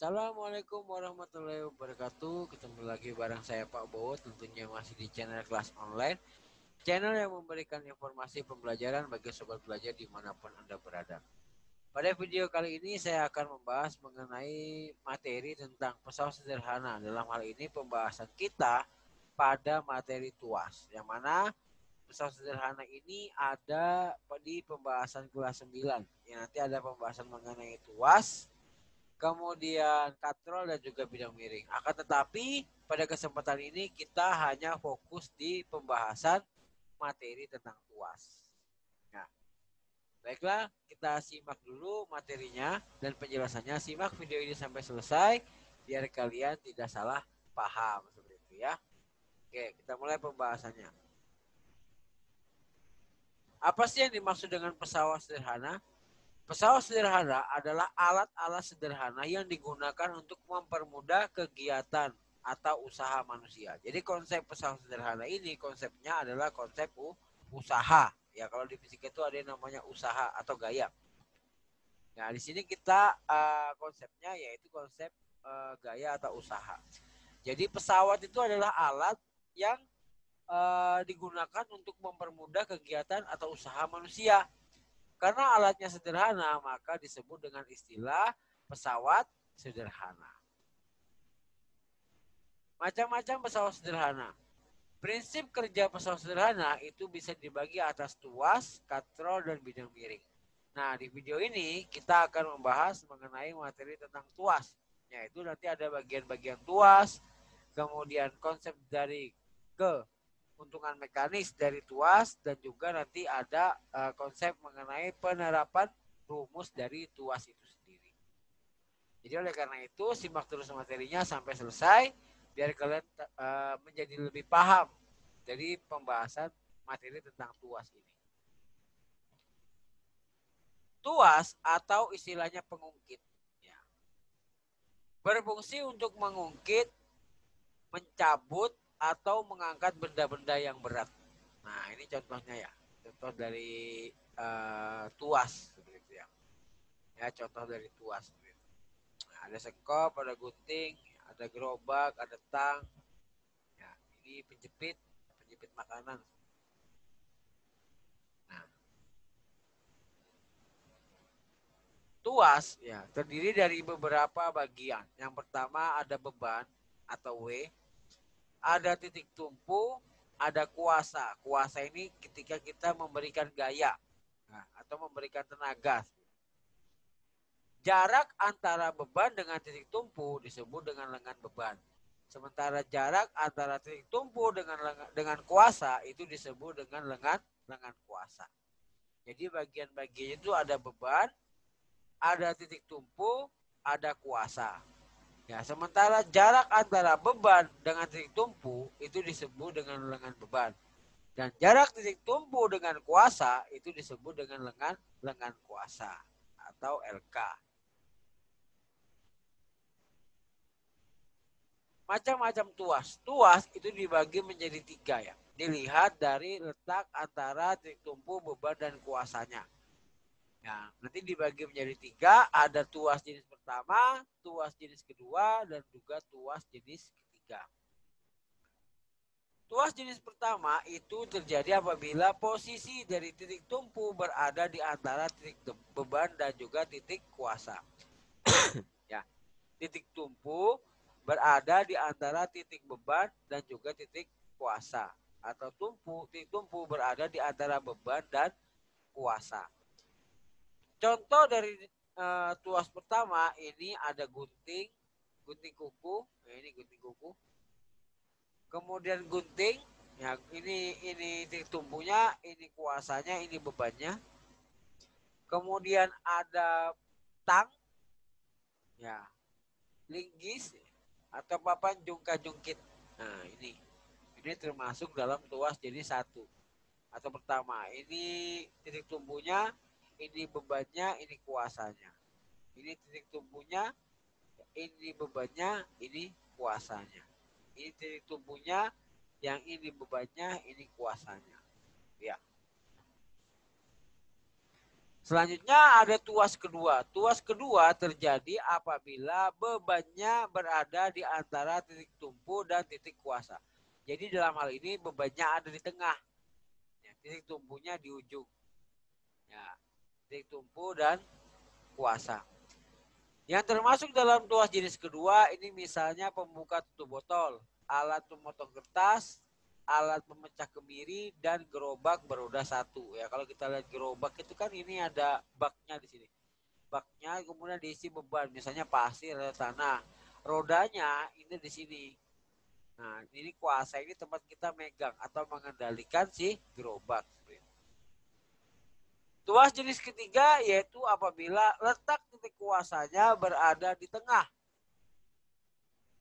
Assalamualaikum warahmatullahi wabarakatuh. Ketemu lagi bareng saya Pak Bowo, tentunya masih di channel kelas online. Channel yang memberikan informasi pembelajaran bagi sobat belajar dimanapun Anda berada. Pada video kali ini saya akan membahas mengenai materi tentang pesawat sederhana. Dalam hal ini pembahasan kita pada materi tuas. Yang mana pesawat sederhana ini ada di pembahasan kelas 9. Yang nanti ada pembahasan mengenai tuas, kemudian katrol dan juga bidang miring. Akan tetapi pada kesempatan ini kita hanya fokus di pembahasan materi tentang tuas. Nah, baiklah kita simak dulu materinya dan penjelasannya. Simak video ini sampai selesai biar kalian tidak salah paham seperti itu ya. Oke, kita mulai pembahasannya. Apa sih yang dimaksud dengan pesawat sederhana? Pesawat sederhana adalah alat-alat sederhana yang digunakan untuk mempermudah kegiatan atau usaha manusia. Jadi konsep pesawat sederhana ini konsepnya adalah konsep usaha. Ya kalau di fisika itu ada yang namanya usaha atau gaya. Nah di sini kita konsepnya yaitu konsep gaya atau usaha. Jadi pesawat itu adalah alat yang digunakan untuk mempermudah kegiatan atau usaha manusia. Karena alatnya sederhana, maka disebut dengan istilah pesawat sederhana. Macam-macam pesawat sederhana. Prinsip kerja pesawat sederhana itu bisa dibagi atas tuas, katrol, dan bidang miring. Nah, di video ini kita akan membahas mengenai materi tentang tuas. Yaitu nanti ada bagian-bagian tuas, kemudian konsep dari keuntungan mekanis dari tuas, dan juga nanti ada konsep mengenai penerapan rumus dari tuas itu sendiri. Jadi oleh karena itu simak terus materinya sampai selesai biar kalian menjadi lebih paham dari pembahasan materi tentang tuas ini. Tuas atau istilahnya pengungkit ya, berfungsi untuk mengungkit, mencabut, atau mengangkat benda-benda yang berat. Nah ini contohnya ya, contoh dari tuas seperti itu ya. Ya contoh dari tuas. Nah, ada sekop, ada gunting, ada gerobak, ada tang. Ya, ini penjepit makanan. Nah, tuas ya terdiri dari beberapa bagian. Yang pertama ada beban atau W, ada titik tumpu, ada kuasa. Kuasa ini ketika kita memberikan gaya atau memberikan tenaga. Jarak antara beban dengan titik tumpu disebut dengan lengan beban. Sementara jarak antara titik tumpu dengan kuasa itu disebut dengan lengan kuasa. Jadi bagian-bagian itu ada beban, ada titik tumpu, ada kuasa. Ya, sementara jarak antara beban dengan titik tumpu itu disebut dengan lengan beban. Dan jarak titik tumpu dengan kuasa itu disebut dengan lengan kuasa atau LK. Macam-macam tuas. Tuas itu dibagi menjadi 3 ya. Dilihat dari letak antara titik tumpu, beban, dan kuasanya. Ya, nanti dibagi menjadi 3, ada tuas jenis pertama, tuas jenis kedua, dan juga tuas jenis ketiga. Tuas jenis pertama itu terjadi apabila posisi dari titik tumpu berada di antara titik beban dan juga titik kuasa. Ya, titik tumpu berada di antara titik beban dan juga titik kuasa, atau titik tumpu berada di antara beban dan kuasa. Contoh dari tuas pertama ini ada gunting kuku, nah ini gunting kuku. Kemudian gunting, ya ini titik tumpunya, ini kuasanya, ini bebannya. Kemudian ada tang, ya linggis atau papan jungka-jungkit. Nah ini termasuk dalam tuas jenis 1 atau pertama. Ini titik tumpunya, ini bebannya, ini kuasanya. Ini titik tumpunya, ini bebannya, ini kuasanya. Ini titik tumpunya, yang ini bebannya, ini kuasanya. Ya. Selanjutnya ada tuas kedua. Tuas kedua terjadi apabila bebannya berada di antara titik tumpu dan titik kuasa. Jadi dalam hal ini bebannya ada di tengah. Ya, titik tumpunya di ujung. Ya, titik tumpu dan kuasa. Yang termasuk dalam tuas jenis kedua ini misalnya pembuka tutup botol, alat pemotong kertas, alat pemecah kemiri, dan gerobak beroda satu. Ya, kalau kita lihat gerobak itu kan ini ada baknya di sini. Baknya kemudian diisi beban, misalnya pasir atau tanah. Rodanya ini di sini. Nah, ini kuasa ini tempat kita megang atau mengendalikan si gerobak. Tuas jenis ketiga yaitu apabila letak titik kuasanya berada di tengah,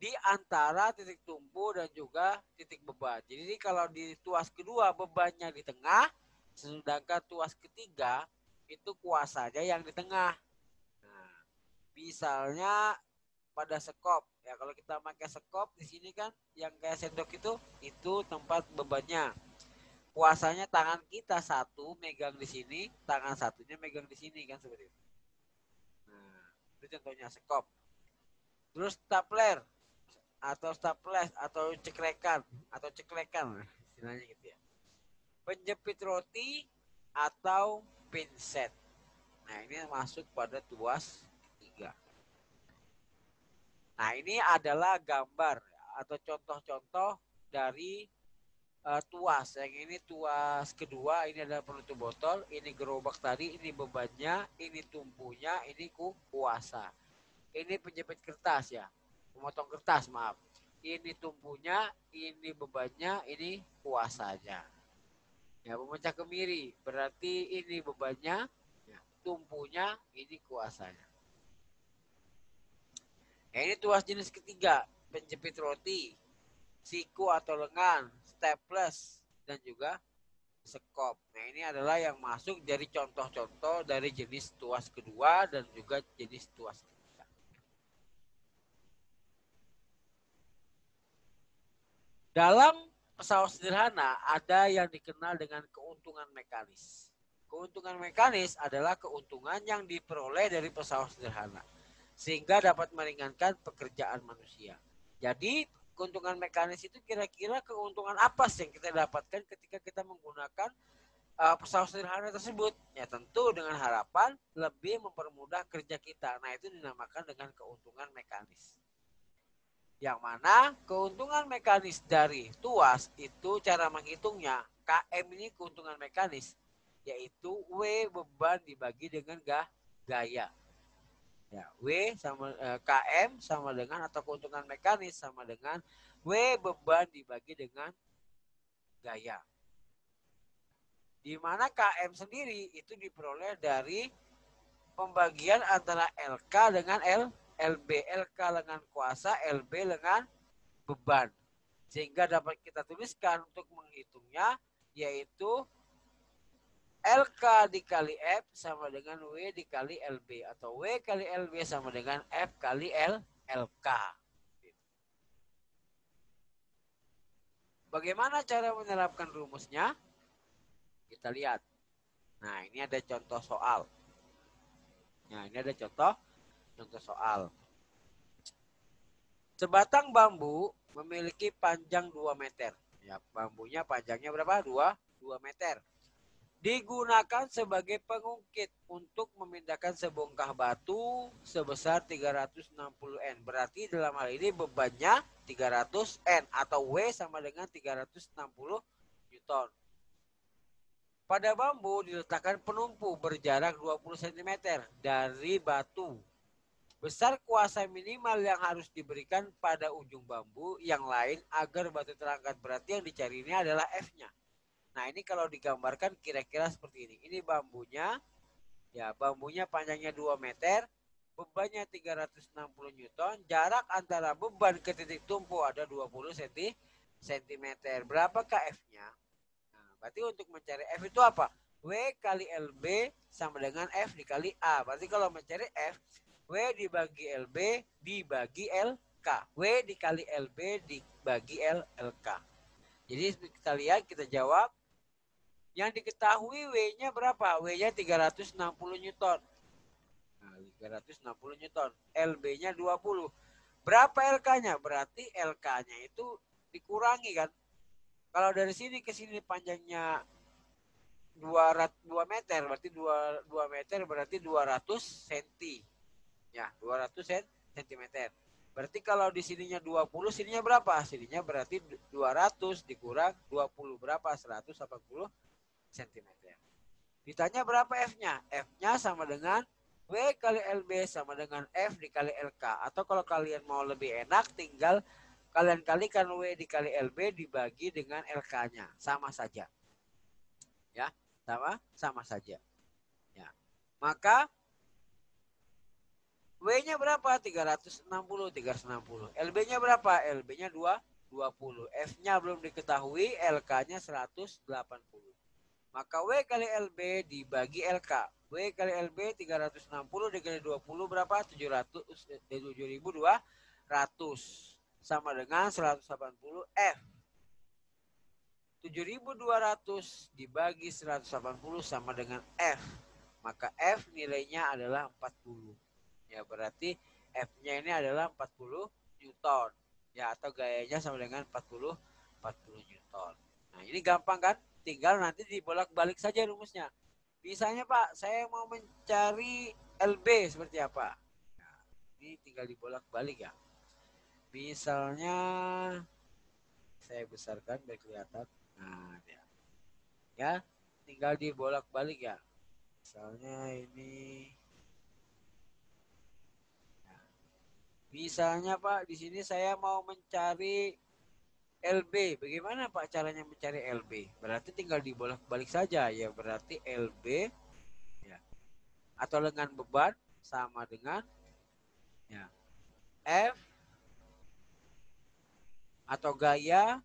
di antara titik tumpu dan juga titik beban. Jadi kalau di tuas kedua bebannya di tengah, sedangkan tuas ketiga itu kuasanya yang di tengah. Nah, misalnya pada sekop, ya kalau kita pakai sekop di sini kan yang kayak sendok itu tempat bebannya. Kuasanya tangan kita satu megang di sini, tangan satunya megang di sini kan seperti itu. Nah, itu contohnya sekop. Terus stapler atau staples atau ceklekan istilahnya gitu ya. Penjepit roti atau pinset. Nah, ini masuk pada tuas 3. Nah, ini adalah gambar atau contoh-contoh dari tuas. Yang ini tuas kedua, ini adalah penutup botol, ini gerobak tadi, ini bebannya, ini tumpunya, ini kuasa. Ini penjepit kertas ya, memotong kertas maaf. Ini tumpunya, ini bebannya, ini kuasanya. Ya, pemecah kemiri berarti ini bebannya, ya, tumpunya, ini kuasanya. Ya, ini tuas jenis ketiga, penjepit roti, siku atau lengan, staples, dan juga sekop. Nah, ini adalah yang masuk dari contoh-contoh dari jenis tuas kedua dan juga jenis tuas ketiga. Dalam pesawat sederhana ada yang dikenal dengan keuntungan mekanis. Keuntungan mekanis adalah keuntungan yang diperoleh dari pesawat sederhana sehingga dapat meringankan pekerjaan manusia. Jadi keuntungan mekanis itu kira-kira keuntungan apa sih yang kita dapatkan ketika kita menggunakan pesawat sederhana tersebut? Ya tentu dengan harapan lebih mempermudah kerja kita. Nah, itu dinamakan dengan keuntungan mekanis. Yang mana keuntungan mekanis dari tuas itu cara menghitungnya KM ini keuntungan mekanis yaitu W beban dibagi dengan gaya. Ya, W sama KM sama dengan atau keuntungan mekanis sama dengan W beban dibagi dengan gaya. Di mana KM sendiri itu diperoleh dari pembagian antara LK dengan LB. LK lengan kuasa, LB lengan beban. Sehingga dapat kita tuliskan untuk menghitungnya yaitu LK dikali F sama dengan W dikali LB. Atau W kali LB sama dengan F kali LK. Bagaimana cara menerapkan rumusnya? Kita lihat. Nah, ini ada contoh soal. Nah, ini ada contoh soal. Sebatang bambu memiliki panjang 2 meter. Ya, bambunya panjangnya berapa? 2 meter. Digunakan sebagai pengungkit untuk memindahkan sebongkah batu sebesar 360 N. Berarti dalam hal ini bebannya 300 N atau W sama dengan 360 Newton. Pada bambu diletakkan penumpu berjarak 20 cm dari batu. Besar kuasa minimal yang harus diberikan pada ujung bambu yang lain agar batu terangkat. Berarti yang dicari ini adalah F-nya. Nah, ini kalau digambarkan kira-kira seperti ini. Ini bambunya. Ya, bambunya panjangnya 2 meter. Bebannya 360 Newton. Jarak antara beban ke titik tumpu ada 20 cm. Berapakah F-nya? Nah, berarti untuk mencari F itu apa? W kali LB sama dengan F dikali A. Berarti kalau mencari F, W dibagi LB dibagi LK. W dikali LB dibagi LK. Jadi kita lihat, kita jawab. Yang diketahui W-nya berapa? W-nya 360 Newton. Nah, 360 Newton. LB-nya 20. Berapa LK-nya? Berarti LK-nya itu dikurangi kan. Kalau dari sini ke sini panjangnya 2 meter, berarti 2 meter berarti 200 cm. Ya, 200 cm. Berarti kalau di sininya 20, sininya berapa? Sininya berarti 200 dikurang 20 berapa? 180 cm. Ditanya berapa F-nya? F-nya sama dengan W kali LB sama dengan F dikali LK. Atau kalau kalian mau lebih enak, tinggal kalian kalikan W dikali LB dibagi dengan LK-nya. Sama saja. Ya, sama saja. Ya. Maka W-nya berapa? 360. LB-nya berapa? LB-nya 20. F-nya belum diketahui, LK-nya 180. Maka W kali LB dibagi LK. W kali LB 360 dikali 20 berapa? 7.200 sama dengan 180 F. 7.200 dibagi 180 sama dengan F. Maka F nilainya adalah 40. Ya berarti F-nya ini adalah 40 Newton. Ya atau gayanya sama dengan 40 Newton. Nah, ini gampang kan? Tinggal nanti dibolak-balik saja rumusnya. Misalnya Pak, saya mau mencari LB seperti apa? Nah, ini tinggal dibolak-balik ya. Misalnya saya besarkan biar kelihatan. Nah, ya, tinggal dibolak-balik ya. Misalnya ini, nah, misalnya Pak, di sini saya mau mencari LB. Bagaimana Pak caranya mencari LB? Berarti tinggal dibolak-balik saja ya. Berarti LB ya atau lengan beban sama dengan ya F atau gaya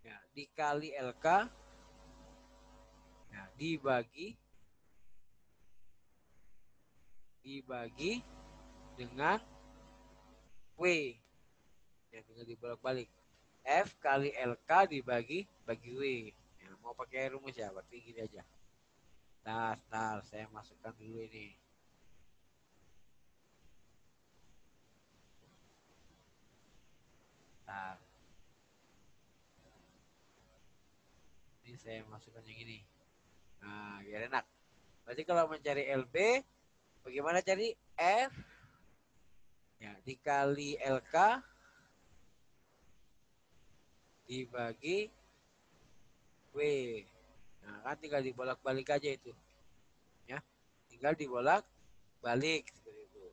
ya, dikali LK ya, dibagi dengan W ya tinggal dibolak-balik F kali LK dibagi W ya, mau pakai rumus ya berarti gini aja. Ntar saya masukkan dulu ini. Nah, ini saya masukkan yang ini. Nah, biar enak. Berarti kalau mencari LB, bagaimana cari F ya dikali LK dibagi W. Nah, kan tinggal dibolak-balik aja itu. Ya. Tinggal dibolak-balik seperti itu.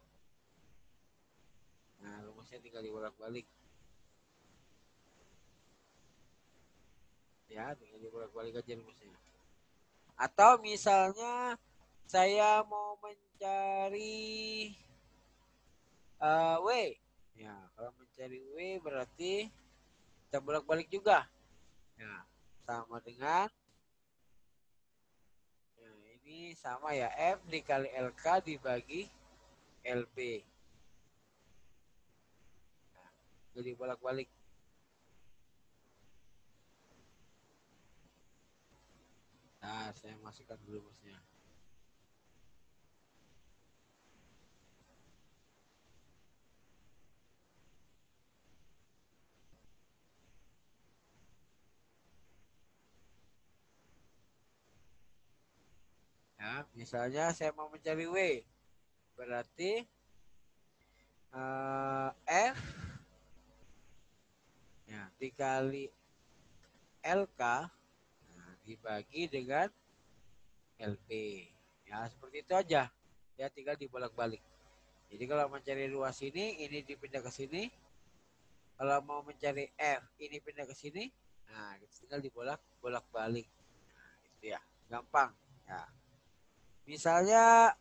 Nah, rumusnya tinggal dibolak-balik. Ya, tinggal dibolak-balik aja rumusnya. Atau misalnya saya mau mencari W. Ya, kalau mencari W berarti kita bolak-balik juga. Ya, sama dengan ya, ini sama ya F dikali LK dibagi LB. Nah, jadi bolak-balik. Nah, saya masukkan dulu rumusnya. Ya, misalnya saya mau mencari W, berarti F ya dikali LK nah, dibagi dengan LB. Ya, seperti itu aja. Ya, tinggal dibolak-balik. Jadi kalau mencari ruas ini dipindah ke sini. Kalau mau mencari F, ini pindah ke sini. Nah, tinggal dibolak-balik. Nah, itu ya. Gampang. Ya. Misalnya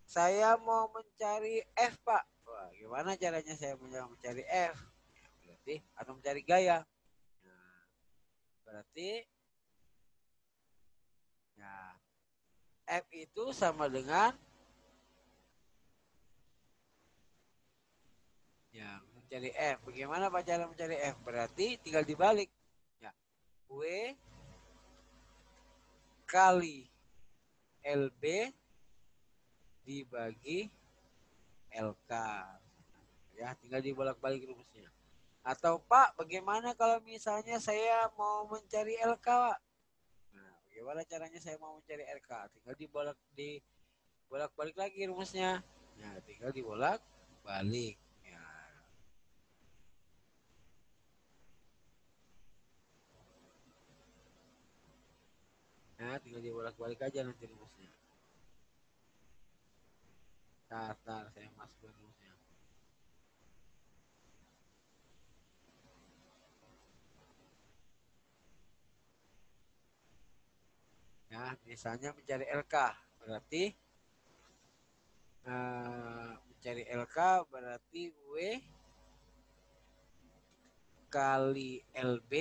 saya mau mencari F, Pak. Wah, gimana caranya saya mau mencari F? Ya, berarti atau mencari gaya. Nah, berarti ya F itu sama dengan ya mencari F. Bagaimana Pak cara mencari F? Berarti tinggal dibalik. Ya, W kali LB dibagi LK. Ya, tinggal dibolak-balik rumusnya. Atau Pak, bagaimana kalau misalnya saya mau mencari LK, Pak? Nah, bagaimana caranya saya mau mencari LK? Tinggal dibolak-balik lagi rumusnya. Nah, tinggal dibolak-balik. Ya. Nah, tinggal dibolak-balik aja nanti rumusnya. Tar, saya masukkan rumusnya. Ya, misalnya mencari LK, berarti mencari LK berarti W kali LB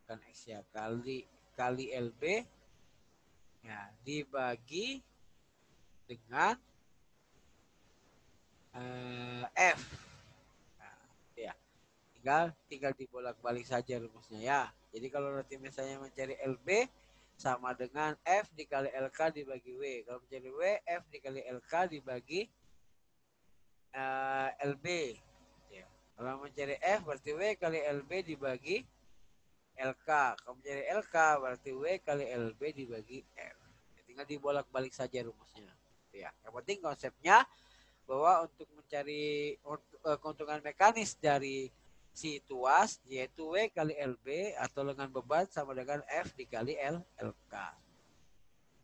kan X ya, kali LB ya dibagi dengan F. Nah, ya, tinggal dibolak-balik saja rumusnya ya. Jadi kalau nanti misalnya mencari LB sama dengan F dikali LK dibagi W. Kalau mencari W, F dikali LK dibagi LB. Ya. Kalau mencari F berarti W kali LB dibagi LK. Kalau mencari LK berarti W kali LB dibagi F. Ya, tinggal dibolak-balik saja rumusnya. Ya. Yang penting konsepnya bahwa untuk mencari keuntungan mekanis dari si tuas yaitu W kali LB atau lengan beban sama dengan F dikali LK.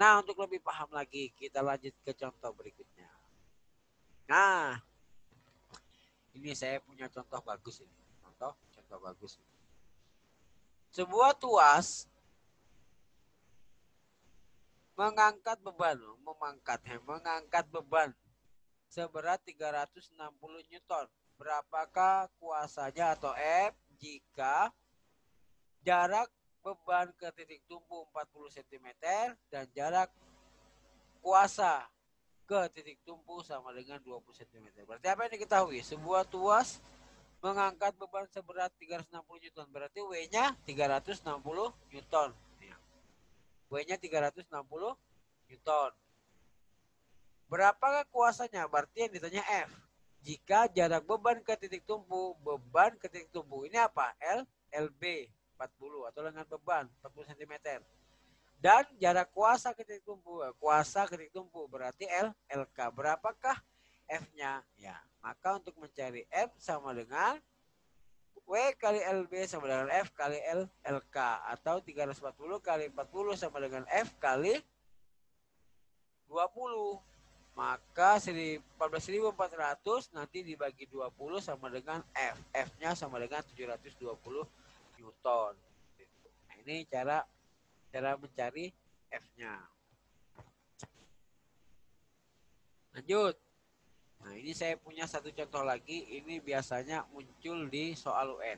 Nah, untuk lebih paham lagi, kita lanjut ke contoh berikutnya. Nah, ini saya punya contoh bagus ini. Contoh bagus. Sebuah tuas mengangkat beban seberat 360 Newton. Berapakah kuasanya atau F jika jarak beban ke titik tumpu 40 cm dan jarak kuasa ke titik tumpu sama dengan 20 cm. Berarti apa yang diketahui? Sebuah tuas mengangkat beban seberat 360 Newton. Berarti W-nya 360 Newton. W-nya 360 Newton. Berapakah kuasanya? Berarti yang ditanya F. Jika jarak beban ke titik tumpu, ini apa? LB 40 atau lengan beban 40 cm. Dan jarak kuasa ke titik tumpu, berarti LK. Berapakah F-nya? Ya, maka untuk mencari F sama dengan W kali LB sama dengan F kali LK atau 340 kali 40 sama dengan F kali 20. Maka 14.400 nanti dibagi 20 sama dengan F. F-nya sama dengan 720 Newton. Nah, ini cara mencari F-nya. Lanjut. Nah, ini saya punya satu contoh lagi. Ini biasanya muncul di soal UN.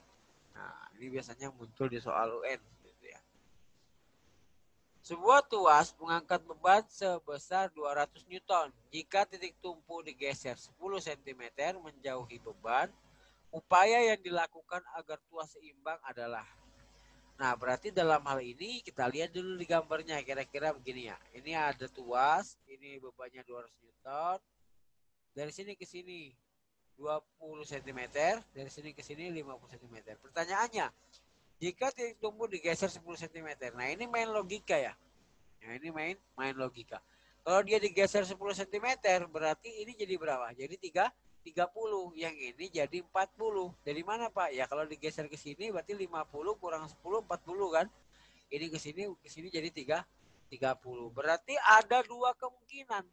Sebuah tuas mengangkat beban sebesar 200 Newton. Jika titik tumpu digeser 10 cm menjauhi beban, upaya yang dilakukan agar tuas seimbang adalah. Nah, berarti dalam hal ini kita lihat dulu di gambarnya. Kira-kira begini ya. Ini ada tuas, ini bebannya 200 Newton. Dari sini ke sini 20 cm, dari sini ke sini 50 cm. Pertanyaannya, jika titik tumpu digeser 10 cm. Nah, ini main logika ya. Nah, ini main logika. Kalau dia digeser 10 cm, berarti ini jadi berapa? Jadi 30. Yang ini jadi 40. Dari mana, Pak? Ya, kalau digeser ke sini berarti 50 kurang 10 40 kan? Ini ke sini jadi 30. Berarti ada dua kemungkinan.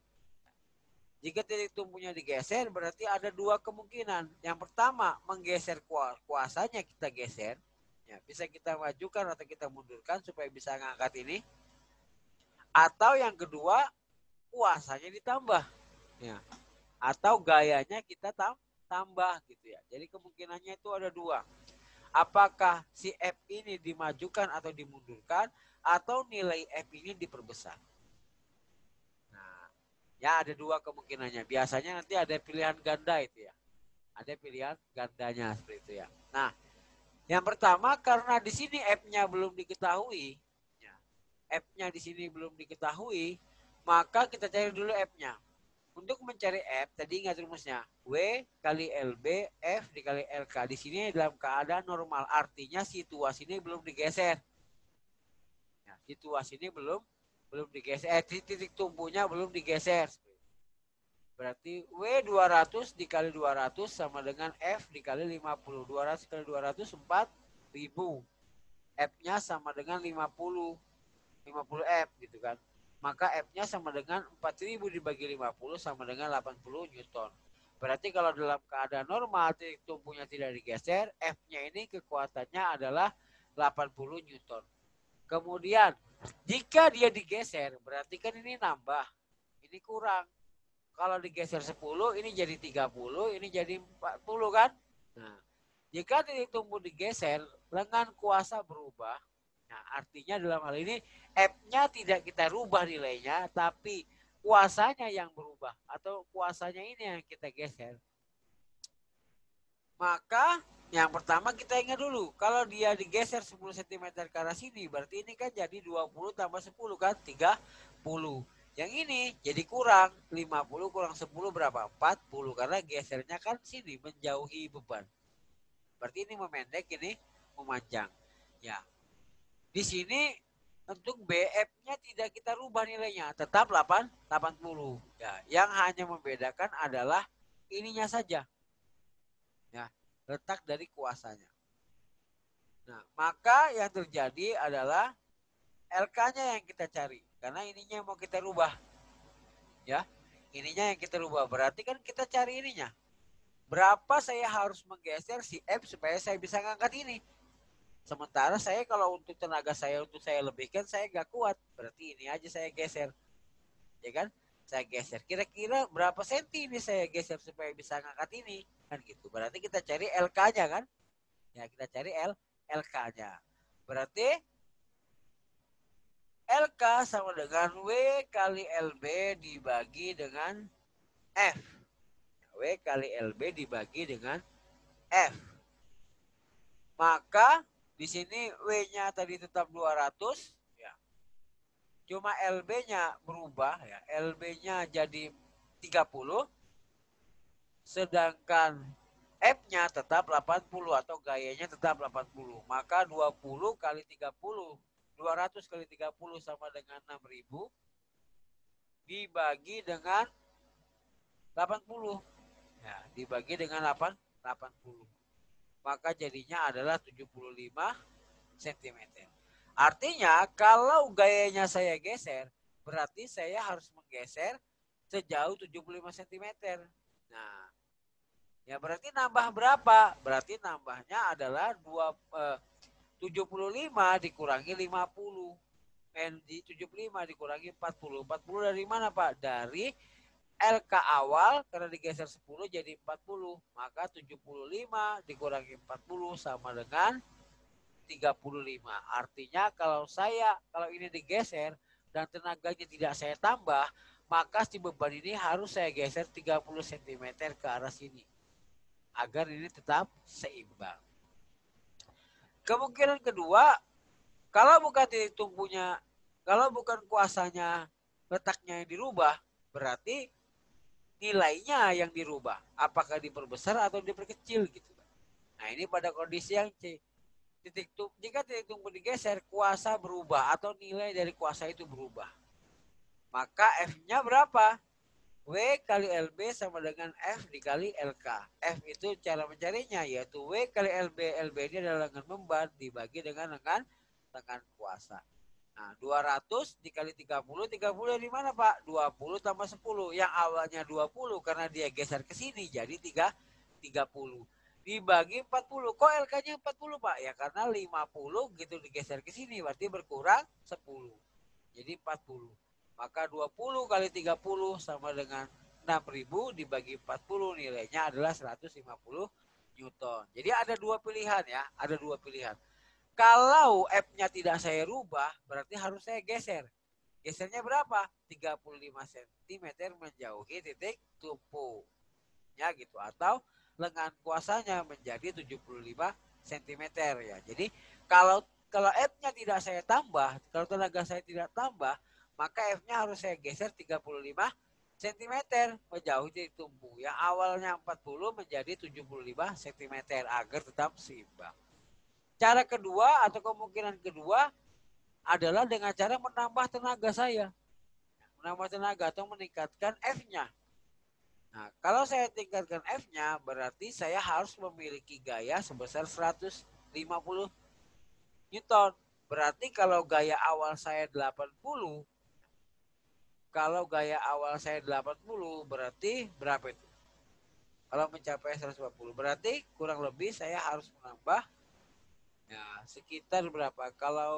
Jika titik tumpunya digeser, berarti ada dua kemungkinan. Yang pertama, menggeser kuasanya kita geser. Ya, bisa kita majukan atau kita mundurkan supaya bisa ngangkat ini. Atau yang kedua, kuasanya ditambah. Ya. Atau gayanya kita tambah gitu ya. Jadi kemungkinannya itu ada dua. Apakah si F ini dimajukan atau dimundurkan, atau nilai F ini diperbesar. Ya, ada dua kemungkinannya. Biasanya nanti ada pilihan ganda itu ya. Ada pilihan gandanya seperti itu ya. Nah, yang pertama karena di sini F-nya belum diketahui. Ya. F-nya di sini belum diketahui, maka kita cari dulu F-nya. Untuk mencari F, tadi ingat rumusnya. W kali LB, F dikali LK. Di sini dalam keadaan normal. Artinya situasi ini belum digeser. Nah, situasi ini belum digeser. Titik tumpunya belum digeser. Berarti W 200 dikali 200 sama dengan F dikali 50. 200 kali 200 4.000. F-nya sama dengan 50 F gitu kan. Maka F-nya sama dengan 4.000 dibagi 50 sama dengan 80 Newton. Berarti kalau dalam keadaan normal titik tumpunya tidak digeser, F-nya ini kekuatannya adalah 80 Newton. Kemudian jika dia digeser, berarti kan ini nambah, ini kurang. Kalau digeser 10, ini jadi 30, ini jadi 40 kan? Nah, jika titik tumpu digeser, lengan kuasa berubah. Nah, artinya dalam hal ini F-nya tidak kita rubah nilainya, tapi kuasanya yang berubah atau kuasanya ini yang kita geser. Maka yang pertama kita ingat dulu, kalau dia digeser 10 cm ke arah sini, berarti ini kan jadi 20 tambah 10 kan, 30. Yang ini jadi kurang, 50 kurang 10 berapa? 40, karena gesernya kan sini, menjauhi beban. Berarti ini memendek, ini memanjang. Ya, di sini untuk BF-nya tidak kita rubah nilainya, tetap 80. Ya, yang hanya membedakan adalah ininya saja. Ya, letak dari kuasanya. Nah, maka yang terjadi adalah LK-nya yang kita cari, karena ininya mau kita rubah. Ya, ininya yang kita rubah. Berarti kan kita cari ininya. Berapa saya harus menggeser si F supaya saya bisa ngangkat ini. Sementara saya kalau untuk tenaga saya untuk saya lebihkan saya nggak kuat. Berarti ini aja saya geser. Ya kan? Saya geser. Kira-kira berapa senti ini saya geser supaya bisa ngangkat ini. Kan gitu. Berarti kita cari LK-nya kan? Ya, kita cari LK-nya. Berarti LK sama dengan W kali LB dibagi dengan F. W kali LB dibagi dengan F. Maka di sini W-nya tadi tetap 200 ya. Cuma LB-nya berubah ya. LB-nya jadi 30 sedangkan F-nya tetap 80 atau gayanya tetap 80. Maka 20 kali 30, 200 kali 30 sama dengan 6.000 dibagi dengan 80. Ya, dibagi dengan 80. Maka jadinya adalah 75 cm. Artinya kalau gayanya saya geser, berarti saya harus menggeser sejauh 75 cm. Nah, ya berarti nambah berapa? Berarti nambahnya adalah 75 dikurangi 50. 75 dikurangi 40. 40 dari mana, Pak? Dari LK awal karena digeser 10 jadi 40. Maka 75 dikurangi 40 sama dengan 35. Artinya kalau ini digeser dan tenaganya tidak saya tambah, maka si beban ini harus saya geser 30 cm ke arah sini agar ini tetap seimbang. Kemungkinan kedua, kalau bukan titik tumpunya, kalau bukan kuasanya letaknya yang dirubah, berarti nilainya yang dirubah. Apakah diperbesar atau diperkecil gitu. Nah, ini pada kondisi yang C. Jika titik tumpu digeser, kuasa berubah atau nilai dari kuasa itu berubah. Maka F-nya berapa? W kali LB sama dengan F dikali LK. F itu cara mencarinya yaitu W kali LB. LB ini adalah lengan memban dibagi dengan lengan kuasa. Nah, 200 dikali 30. 30 dari mana, Pak? 20 tambah 10. Yang awalnya 20 karena dia geser ke sini jadi 30. Dibagi 40. Kok LK-nya 40, Pak? Ya karena 50 gitu digeser ke sini berarti berkurang 10. Jadi 40. Maka 20 kali 30 sama dengan 6.000 dibagi 40 nilainya adalah 150 Newton. Jadi ada dua pilihan ya, ada dua pilihan. Kalau F-nya tidak saya rubah, berarti harus saya geser. Gesernya berapa? 35 cm menjauhi titik tumpu. Ya gitu. Atau lengan kuasanya menjadi 75 cm ya. Jadi kalau kalau F-nya tidak saya tambah, kalau tenaga saya tidak tambah, maka F-nya harus saya geser 35 cm menjauhi titik tumpu. Yang awalnya 40 menjadi 75 cm agar tetap seimbang. Cara kedua atau kemungkinan kedua adalah dengan cara menambah tenaga saya. Menambah tenaga atau meningkatkan F-nya. Nah, kalau saya tingkatkan F-nya, berarti saya harus memiliki gaya sebesar 150 Newton. Berarti kalau gaya awal saya 80, berarti berapa itu? Kalau mencapai 150 berarti kurang lebih saya harus menambah ya sekitar berapa? Kalau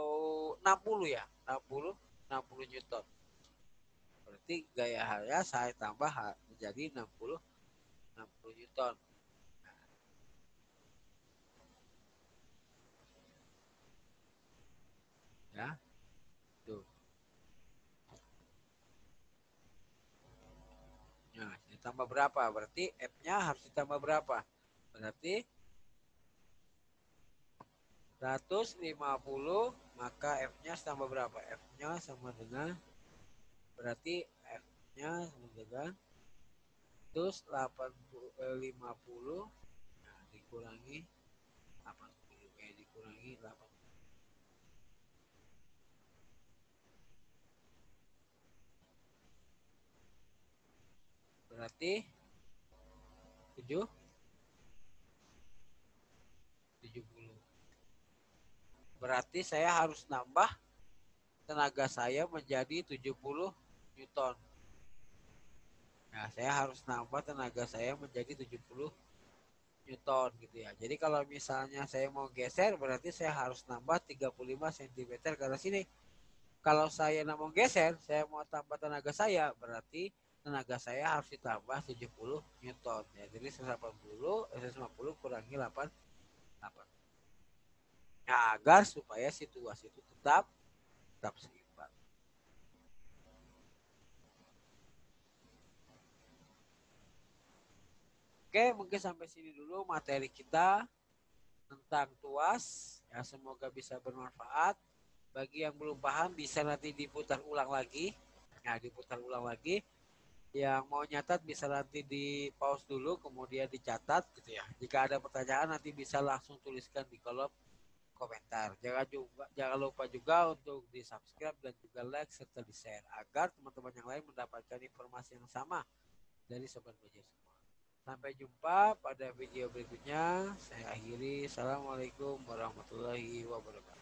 60 ya, 60 Newton. Berarti gaya saya tambah menjadi 60 Newton. Ya, tuh. Nah, ditambah berapa? Berarti F-nya harus ditambah berapa? Berarti 150 maka F-nya tambah berapa? F-nya sama dengan berarti F-nya sama dengan 150 nah, dikurangi 80 dikurangi 80 berarti 70. Berarti saya harus nambah tenaga saya menjadi 70 Newton. Nah, saya harus nambah tenaga saya menjadi 70 Newton gitu ya. Jadi kalau misalnya saya mau geser berarti saya harus nambah 35 cm ke sini. Kalau saya mau geser, saya mau tambah tenaga saya berarti tenaga saya harus ditambah 70 Newton ya. Jadi 150 kurangi 88. Nah, agar supaya situasi itu tetap seimbang. Oke, mungkin sampai sini dulu materi kita tentang tuas. Ya, semoga bisa bermanfaat. Bagi yang belum paham bisa nanti diputar ulang lagi. Ya, diputar ulang lagi. Yang mau nyatat bisa nanti di pause dulu kemudian dicatat gitu ya. Jika ada pertanyaan nanti bisa langsung tuliskan di kolom komentar. Jangan lupa juga untuk di subscribe dan juga like serta di share agar teman-teman yang lain mendapatkan informasi yang sama dari sobat belajar semua. Sampai jumpa pada video berikutnya. Saya akhiri. Assalamualaikum warahmatullahi wabarakatuh.